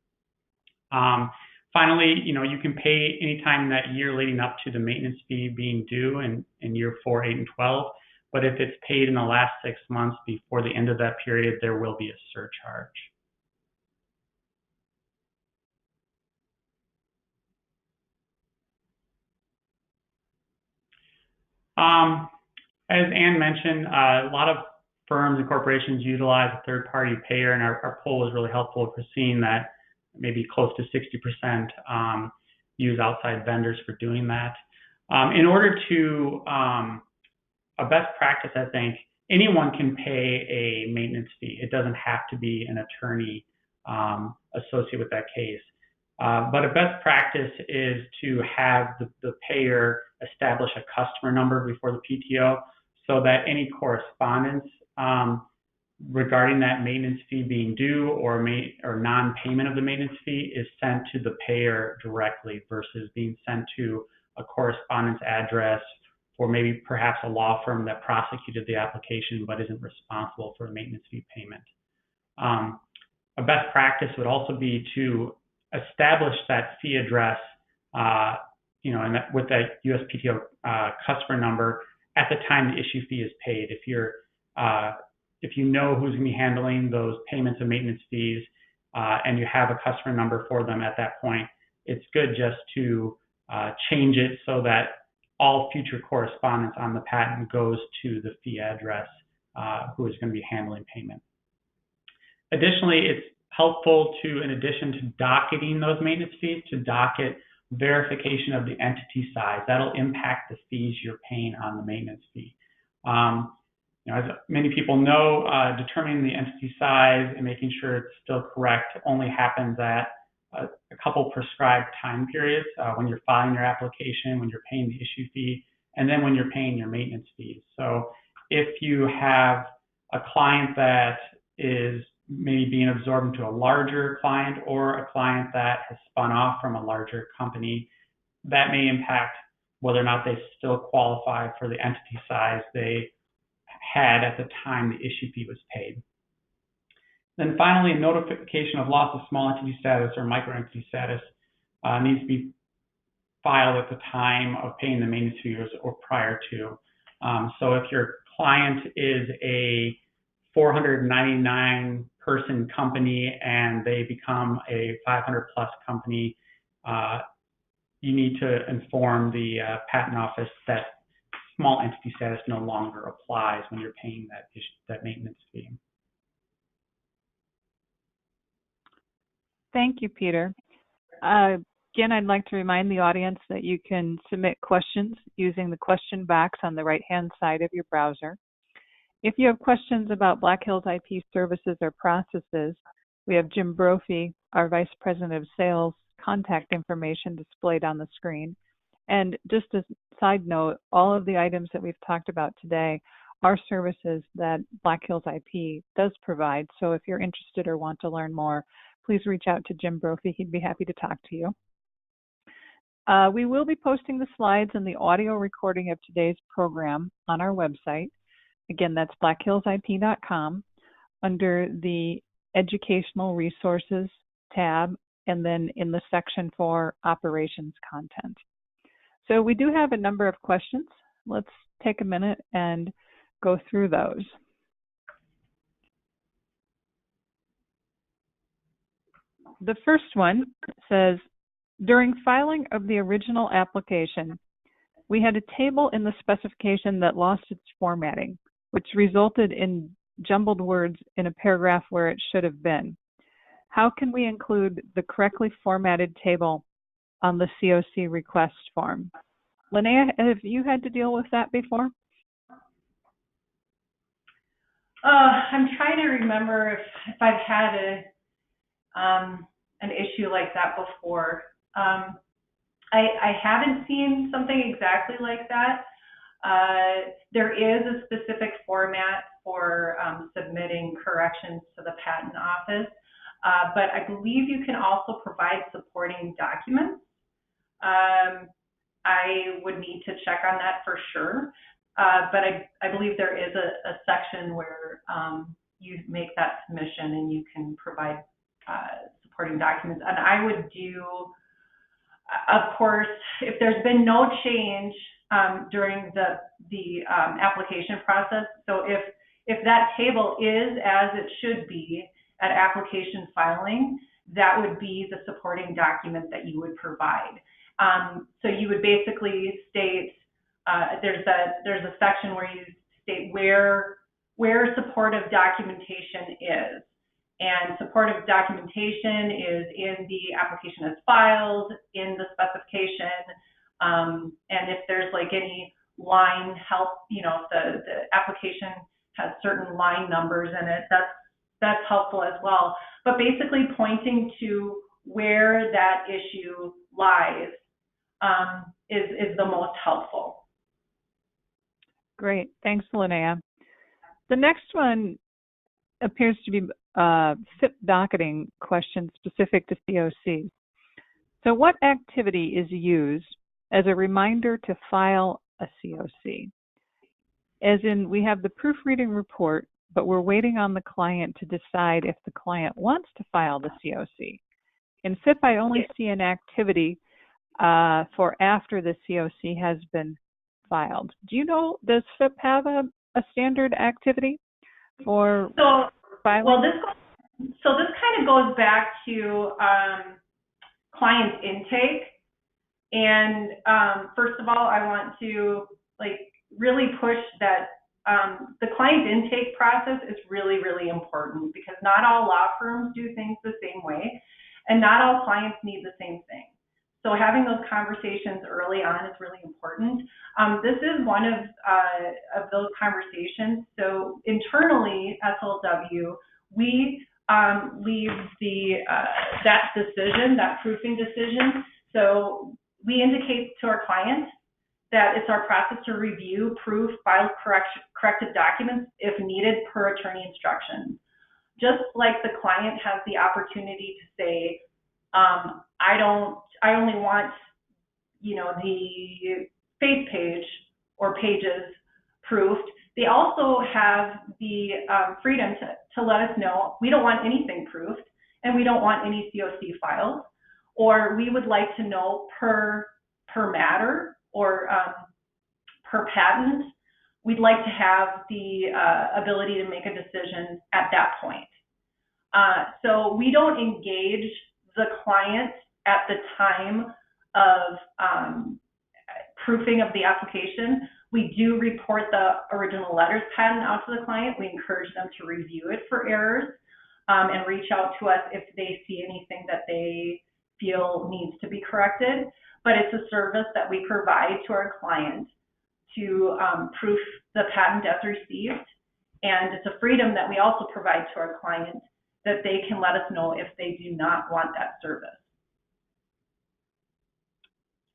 Finally, you can pay anytime that year leading up to the maintenance fee being due in year 4, 8, and 12. But if it's paid in the last 6 months before the end of that period, there will be a surcharge. As Ann mentioned, a lot of firms and corporations utilize a third-party payer, and our poll was really helpful for seeing that maybe close to 60% use outside vendors for doing that. In order to, a best practice, I think, anyone can pay a maintenance fee. It doesn't have to be an attorney associated with that case. But a best practice is to have the payer establish a customer number before the PTO so that any correspondence regarding that maintenance fee being due or non-payment of the maintenance fee is sent to the payer directly versus being sent to a correspondence address for maybe perhaps a law firm that prosecuted the application but isn't responsible for the maintenance fee payment. A best practice would also be to establish that fee address, and with that USPTO customer number at the time the issue fee is paid. If you know who's going to be handling those payments of maintenance fees and you have a customer number for them at that point, it's good just to change it so that all future correspondence on the patent goes to the fee address who is going to be handling payment. Additionally, it's helpful to, in addition to docketing those maintenance fees, to docket verification of the entity size. That'll impact the fees you're paying on the maintenance fee. As many people know, determining the entity size and making sure it's still correct only happens at a couple prescribed time periods, when you're filing your application, when you're paying the issue fee, and then when you're paying your maintenance fees. So if you have a client that is maybe being absorbed into a larger client or a client that has spun off from a larger company, that may impact whether or not they still qualify for the entity size they had at the time the issue fee was paid. Then finally, notification of loss of small entity status or micro entity status needs to be filed at the time of paying the maintenance fees or prior to. So if your client is a 499 person company and they become a 500 plus company, you need to inform the Patent Office that small entity status no longer applies when you're paying that maintenance fee. Thank you, Peter. Again, I'd like to remind the audience that you can submit questions using the question box on the right-hand side of your browser. If you have questions about Black Hills IP services or processes, we have Jim Brophy, our Vice President of Sales, contact information displayed on the screen. And just a side note, all of the items that we've talked about today are services that Black Hills IP does provide. So if you're interested or want to learn more, please reach out to Jim Brophy. He'd be happy to talk to you. We will be posting the slides and the audio recording of today's program on our website. Again, that's blackhillsip.com. Under the Educational Resources tab, and then in the section for operations content. So we do have a number of questions. Let's take a minute and go through those. The first one says, during filing of the original application, we had a table in the specification that lost its formatting, which resulted in jumbled words in a paragraph where it should have been. How can we include the correctly formatted table on the COC request form? Linnea, have you had to deal with that before? I'm trying to remember if I've had an issue like that before. I haven't seen something exactly like that. There is a specific format for submitting corrections to the patent office, but I believe you can also provide supporting documents. I would need to check on that for sure, but I believe there is a section where you make that submission and you can provide supporting documents. And I would do, of course, if there's been no change during the application process, so if that table is as it should be at application filing, that would be the supporting document that you would provide. So you would basically state, there's a section where you state where supportive documentation is. And supportive documentation is in the application as filed, in the specification, and if there's like any line help, you know, if the application has certain line numbers in it, that's helpful as well. But basically pointing to where that issue lies is the most helpful. Great, thanks, Linnea. The next one appears to be FIP docketing question specific to COCs. So what activity is used as a reminder to file a COC? As in, we have the proofreading report, but we're waiting on the client to decide if the client wants to file the COC. In FIP, I only see an activity for after the COC has been filed. Do you know, does FIP have a standard activity for filing? Well, this kind of goes back to client intake. And first of all, I want to really push that the client intake process is really, really important, because not all law firms do things the same way, and not all clients need the same thing. So having those conversations early on is really important. This is one of those conversations. So internally, SLW, we leave that decision, that proofing decision. So we indicate to our clients that it's our process to review, proof, file corrective documents if needed per attorney instructions. Just like the client has the opportunity to say, I only want, you know, the face page or pages proofed, they also have the freedom to let us know we don't want anything proofed and we don't want any COC filed, or we would like to know per matter or per patent, we'd like to have the ability to make a decision at that point. So we don't engage the client at the time of proofing of the application. We do report the original letters patent out to the client. We encourage them to review it for errors and reach out to us if they see anything that they feel needs to be corrected. But it's a service that we provide to our client to proof the patent as received. And it's a freedom that we also provide to our client, that they can let us know if they do not want that service.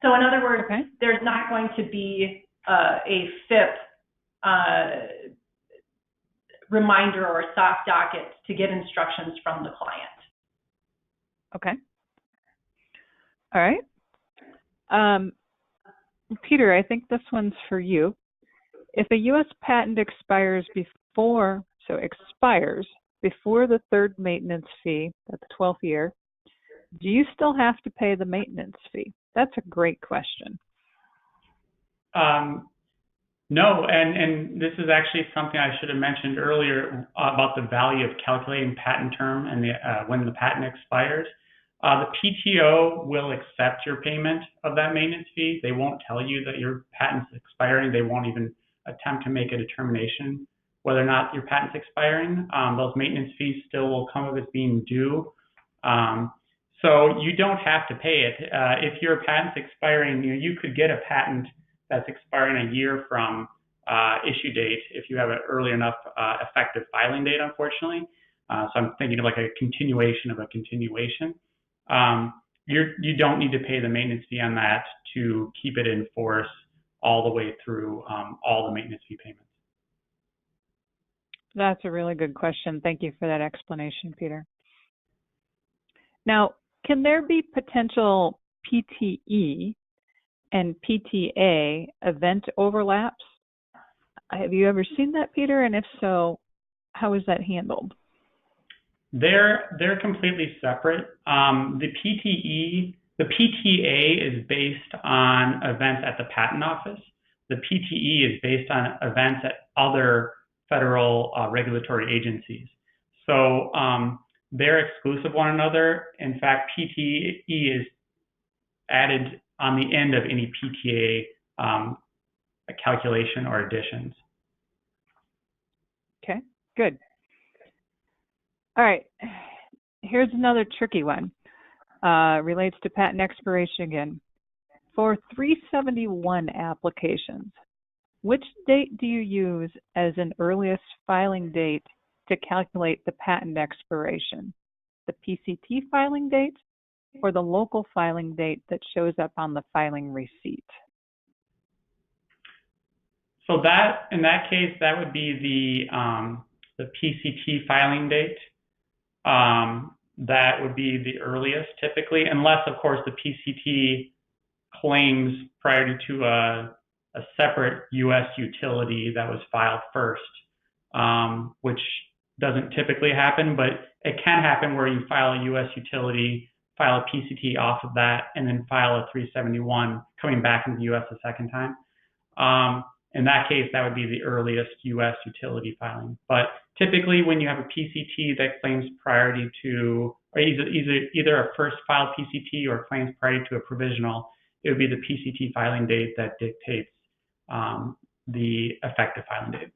So in other words, okay, there's not going to be a FIP reminder or soft docket to get instructions from the client. Okay. All right. Peter, I think this one's for you. If a U.S. patent expires before the third maintenance fee at the 12th year, Do you still have to pay the maintenance fee? That's a great question. No, and this is actually something I should have mentioned earlier about the value of calculating patent term and when the patent expires. The PTO will accept your payment of that maintenance fee. They won't tell you that your patent's expiring. They won't even attempt to make a determination whether or not your patent's expiring. Those maintenance fees still will come of as being due. So you don't have to pay it. If your patent's expiring, you could get a patent that's expiring a year from issue date if you have an early enough effective filing date, unfortunately. So I'm thinking of like a continuation of a continuation. You don't need to pay the maintenance fee on that to keep it in force all the way through all the maintenance fee payments. That's a really good question. Thank you for that explanation, Peter. Now, can there be potential PTE and PTA event overlaps? Have you ever seen that, Peter? And if so, how is that handled? They're completely separate. The PTA is based on events at the patent office. The PTE is based on events at other federal regulatory agencies. So they're exclusive of one another. In fact, PTE is added on the end of any PTA calculation or additions. Okay, good. All right, here's another tricky one. Relates to patent expiration again. For 371 applications, which date do you use as an earliest filing date to calculate the patent expiration? The PCT filing date or the local filing date that shows up on the filing receipt? So in that case, that would be the PCT filing date. That would be the earliest typically, unless of course the PCT claims prior to a separate U.S. utility that was filed first, which doesn't typically happen, but it can happen where you file a U.S. utility, file a PCT off of that, and then file a 371 coming back into the U.S. a second time. In that case, that would be the earliest U.S. utility filing. But typically, when you have a PCT that claims priority to, or either a first filed PCT or claims priority to a provisional, it would be the PCT filing date that dictates the effective filing date.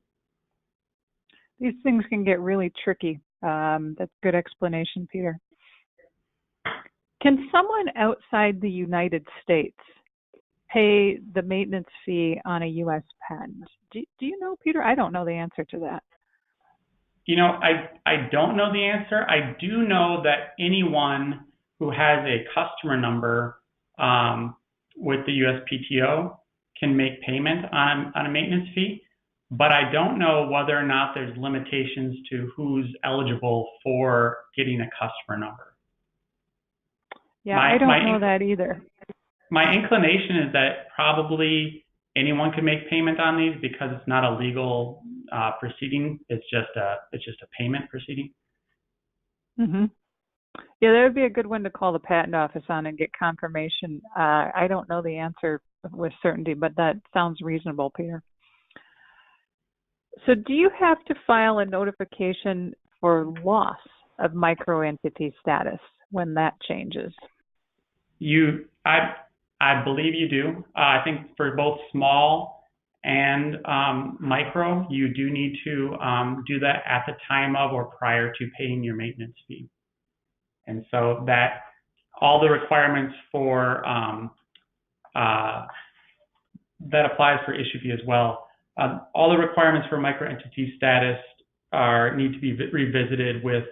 These things can get really tricky. That's good explanation, Peter. Can someone outside the United States pay the maintenance fee on a U.S. patent? Do you know, Peter? I don't know the answer to that. You know, I don't know the answer. I do know that anyone who has a customer number with the USPTO can make payment on a maintenance fee, but I don't know whether or not there's limitations to who's eligible for getting a customer number. Yeah, I don't know that either. My inclination is that probably anyone can make payment on these because it's not a legal proceeding. It's just a payment proceeding. Mm-hmm. Yeah, that would be a good one to call the patent office on and get confirmation. I don't know the answer with certainty, but that sounds reasonable, Peter. So do you have to file a notification for loss of microentity status when that changes? I believe you do. I think for both small and micro, you do need to do that at the time of or prior to paying your maintenance fee. And so that all the requirements for that applies for issue fee as well. All the requirements for microentity status need to be revisited with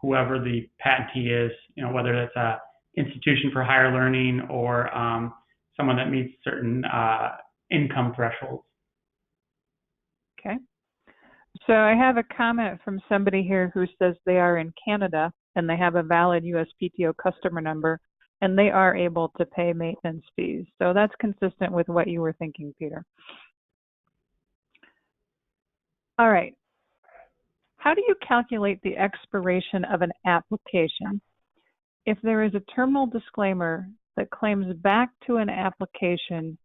whoever the patentee is. You know, whether that's a institution for higher learning or someone that meets certain income thresholds. Okay. So I have a comment from somebody here who says they are in Canada and they have a valid USPTO customer number and they are able to pay maintenance fees. So that's consistent with what you were thinking, Peter. All right. How do you calculate the expiration of an application if there is a terminal disclaimer that claims back to an application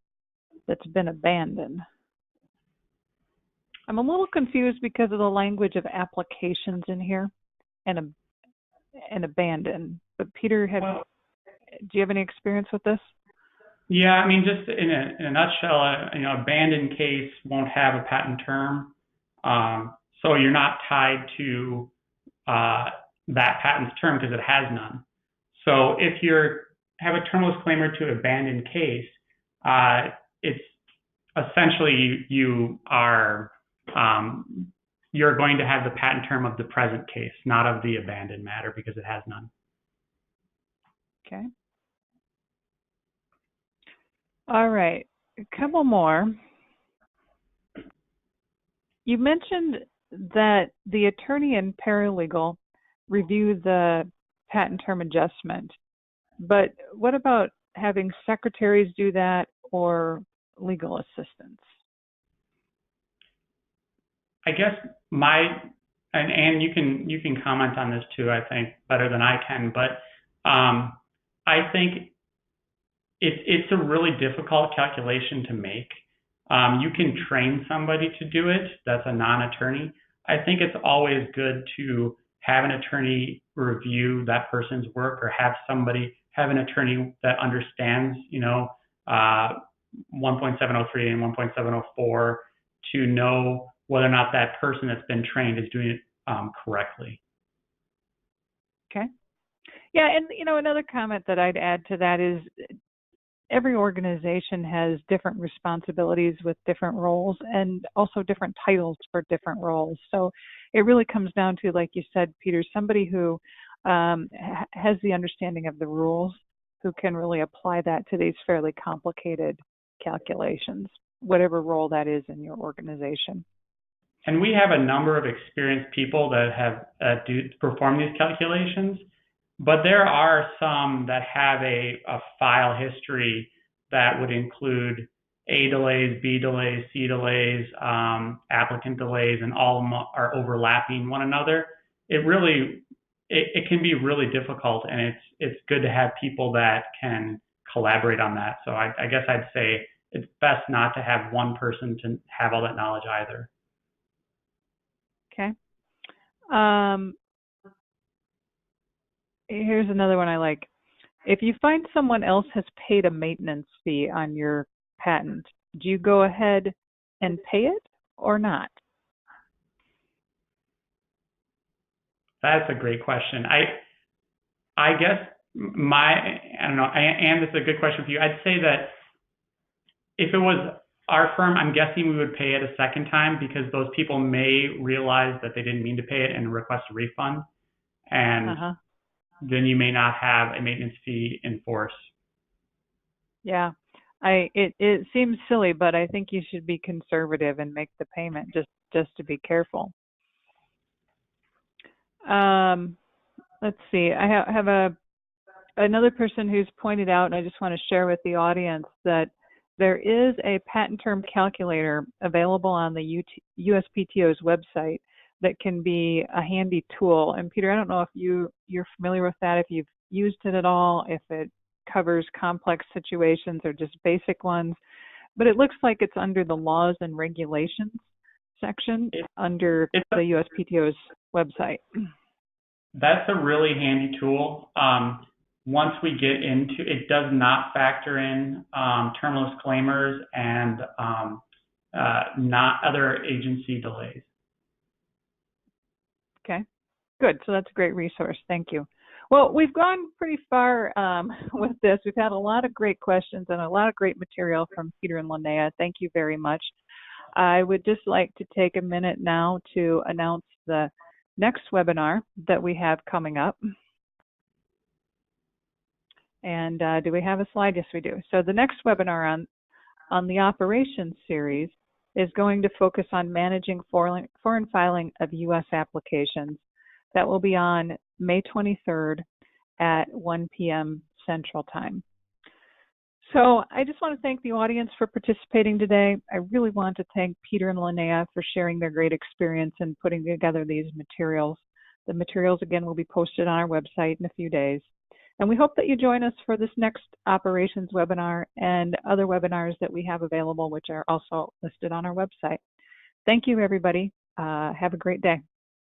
that's been abandoned. I'm a little confused because of the language of applications in here and abandon. But Peter, do you have any experience with this? Yeah, I mean, just in a nutshell, abandoned case won't have a patent term, so you're not tied to that patent's term because it has none. So if you have a terminal disclaimer to abandoned case, it's essentially you're going to have the patent term of the present case, not of the abandoned matter, because it has none. Okay. All right, a couple more. You mentioned that the attorney and paralegal review the patent term adjustment, but what about having secretaries do that or legal assistants? I guess and you can comment on this too, I think, better than I can, but I think it's a really difficult calculation to make. You can train somebody to do it that's a non-attorney. I think it's always good to have an attorney review that person's work, or have an attorney that understands, 1.703 and 1.704 to know whether or not that person that's been trained is doing it correctly. Okay. Yeah, and another comment that I'd add to that is every organization has different responsibilities with different roles, and also different titles for different roles. So it really comes down to, like you said, Peter, somebody who has the understanding of the rules, who can really apply that to these fairly complicated calculations, whatever role that is in your organization. And we have a number of experienced people that have perform these calculations, but there are some that have a file history that would include A delays, B delays, C delays, applicant delays, and all of them are overlapping one another. It can be really difficult, and it's good to have people that can collaborate on that. So I guess I'd say it's best not to have one person to have all that knowledge either. Okay. Here's another one I like. If you find someone else has paid a maintenance fee on your patent, do you go ahead and pay it or not? That's a great question. I guess I don't know, and this is a good question for you. I'd say that if it was our firm, I'm guessing we would pay it a second time, because those people may realize that they didn't mean to pay it and request a refund. And then you may not have a maintenance fee in force. Yeah, it seems silly, but I think you should be conservative and make the payment just to be careful. Let's see. I have another person who's pointed out, and I just want to share with the audience that there is a patent term calculator available on the USPTO's website that can be a handy tool. And Peter, I don't know if you're familiar with that, if you've used it at all, if it covers complex situations or just basic ones, but it looks like it's under the laws and regulations section under the USPTO's website. That's a really handy tool. Once we get into it, does not factor in terminal disclaimers and not other agency delays. Okay, good. So that's a great resource. Thank you. Well, we've gone pretty far with this. We've had a lot of great questions and a lot of great material from Peter and Linnea. Thank you very much. I would just like to take a minute now to announce the next webinar that we have coming up. And do we have a slide? Yes, we do. So the next webinar on the operations series is going to focus on managing foreign filing of U.S. applications. That will be on May 23rd at 1 p.m. Central Time. So I just want to thank the audience for participating today. I really want to thank Peter and Linnea for sharing their great experience in putting together these materials. The materials, again, will be posted on our website in a few days. And we hope that you join us for this next operations webinar and other webinars that we have available, which are also listed on our website. Thank you, everybody. Have a great day.